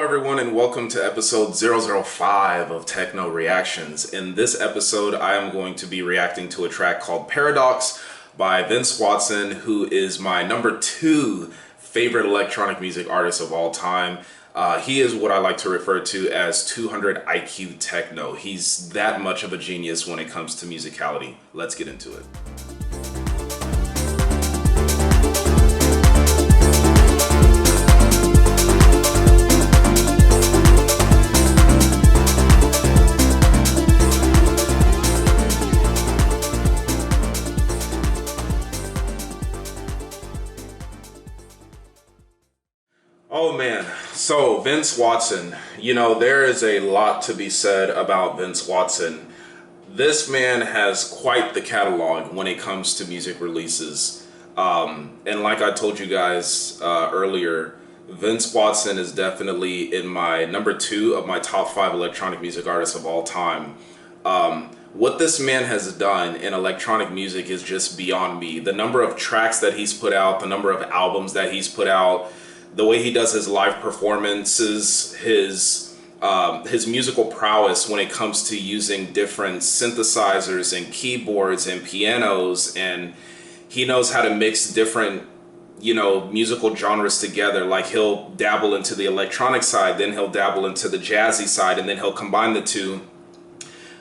everyone, and welcome to episode 005 of Techno Reactions. In this episode, I am going to be reacting to a track called Paradox by Vince Awtsventin, who is my number 2 favorite electronic music artist of all time. He is what I like to refer to as 200 IQ techno. He's that much of a genius when it comes to musicality. Let's get into it. Oh man, so Vince Awtsventin, there is a lot to be said about Vince Awtsventin. This man has quite the catalog when it comes to music releases. And like I told you guys earlier, Vince Awtsventin is definitely in my number 2 of my top 5 electronic music artists of all time. What this man has done in electronic music is just beyond me. The number of tracks that he's put out, the number of albums that he's put out, the way he does his live performances, his musical prowess when it comes to using different synthesizers and keyboards and pianos, and he knows how to mix different musical genres together. Like, he'll dabble into the electronic side, then he'll dabble into the jazzy side, and then he'll combine the two.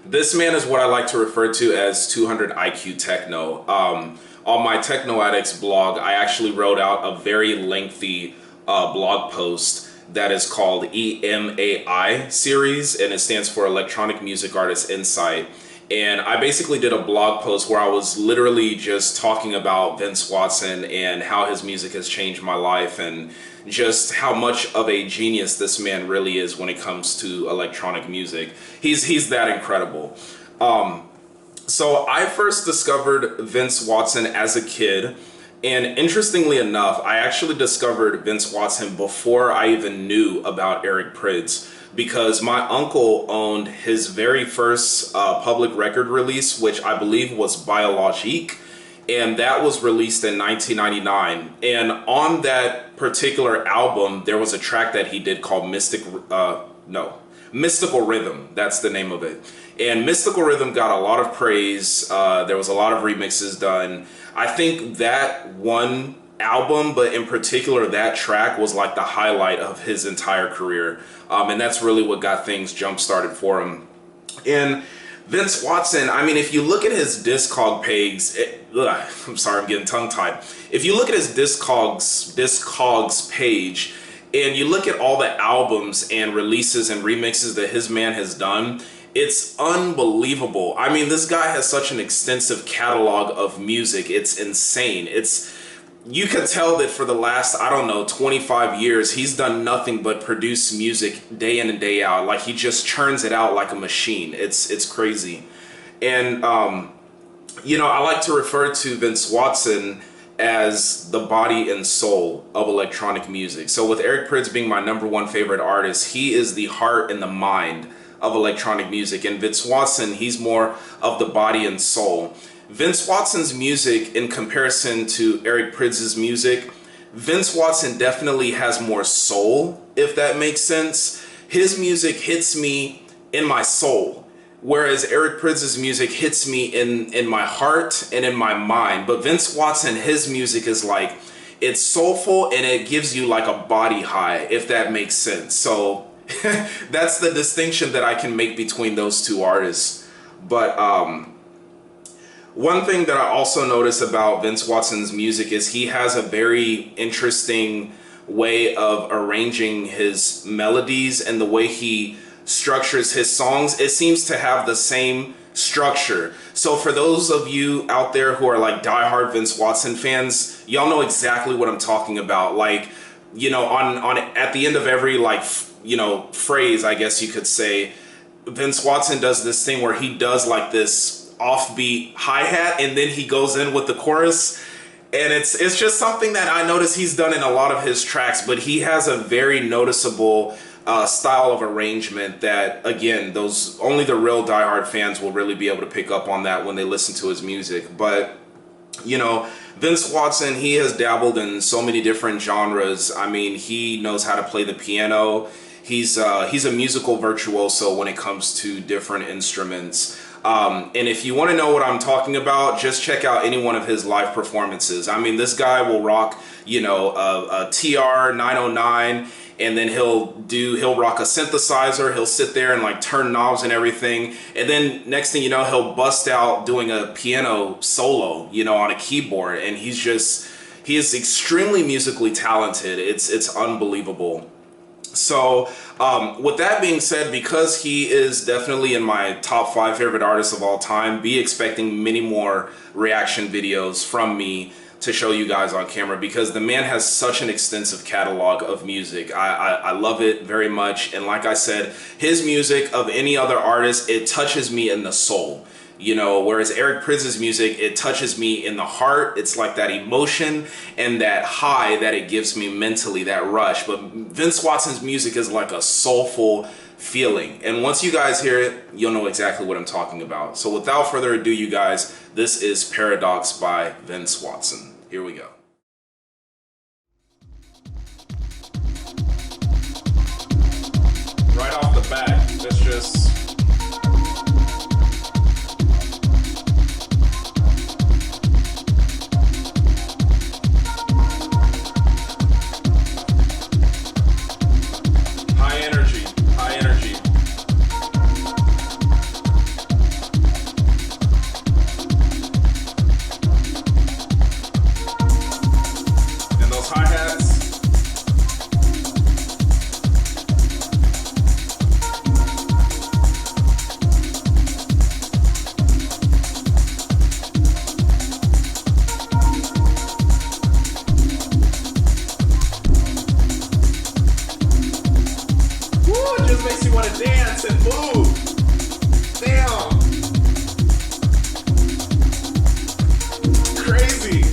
This man is what I like to refer to as 200 IQ techno. On my Techno Addicts blog, I actually wrote out a very lengthy blog post that is called EMAI series, and it stands for Electronic Music Artist Insight. And I basically did a blog post where I was literally just talking about Vince Awtsventin and how his music has changed my life, and just how much of a genius this man really is when it comes to electronic music. He's that incredible. So I first discovered Vince Awtsventin as a kid. And interestingly enough, I actually discovered Vince Awtsventin before I even knew about Eric Prydz, because my uncle owned his very first public record release, which I believe was Biologique, and that was released in 1999. And on that particular album, there was a track that he did called Mystical Rhythm. That's the name of it. And Mystical Rhythm got a lot of praise. There was a lot of remixes done. I think that one album, but in particular that track, was like the highlight of his entire career. And that's really what got things jump started for him. And Vince Awtsventin, I mean, if you look at his Discog page, I'm sorry, I'm getting tongue-tied. If you look at his Discogs page, and you look at all the albums and releases and remixes that his man has done, it's unbelievable. I mean, this guy has such an extensive catalog of music. It's insane. You can tell that for the last, 25 years, he's done nothing but produce music day in and day out. Like, he just churns it out like a machine. It's crazy. And, I like to refer to Vince Awtsventin as the body and soul of electronic music. So with Eric Prydz being my number 1 favorite artist, he is the heart and the mind of electronic music. And Vince Awtsventin, he's more of the body and soul. Vince Awtsventin's music, in comparison to Eric Prydz's music, Vince Awtsventin definitely has more soul, if that makes sense. His music hits me in my soul, whereas Eric Prydz's music hits me in my heart and in my mind. But Vince Awtsventin, his music is like, it's soulful and it gives you like a body high, if that makes sense. So that's the distinction that I can make between those two artists. But one thing that I also notice about Vince Awtsventin's music is he has a very interesting way of arranging his melodies, and the way he structures his songs, it seems to have the same structure. So for those of you out there who are like diehard Vince Awtsventin fans, y'all know exactly what I'm talking about. Like, on at the end of every phrase, I guess you could say, Vince Awtsventin does this thing where he does like this offbeat hi-hat, and then he goes in with the chorus. And it's just something that I notice he's done in a lot of his tracks, but he has a very noticeable style of arrangement that, again, only the real diehard fans will really be able to pick up on that when they listen to his music. But Vince Awtsventin, he has dabbled in so many different genres. I mean, he knows how to play the piano. He's a musical virtuoso when it comes to different instruments. And if you want to know what I'm talking about, just check out any one of his live performances. I mean, this guy will rock, you know, a TR 909, and then he'll rock a synthesizer. He'll sit there and like turn knobs and everything. And then next thing you know, he'll bust out doing a piano solo, you know, on a keyboard. And he is extremely musically talented. It's unbelievable. So with that being said, because he is definitely in my top 5 favorite artists of all time, be expecting many more reaction videos from me to show you guys on camera, because the man has such an extensive catalog of music. I love it very much. And like I said, his music of any other artist, it touches me in the soul. You know, whereas Eric Prydz' music, it touches me in the heart. It's like that emotion and that high that it gives me mentally, that rush. But Vince Watson's music is like a soulful feeling. And once you guys hear it, you'll know exactly what I'm talking about. So without further ado, you guys, this is Paradox by Vince Watson. Here we go. Right off the bat, let's just... makes you want to dance and move. Damn. Crazy.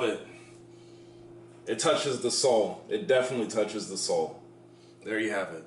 it. It touches the soul. It definitely touches the soul. There you have it.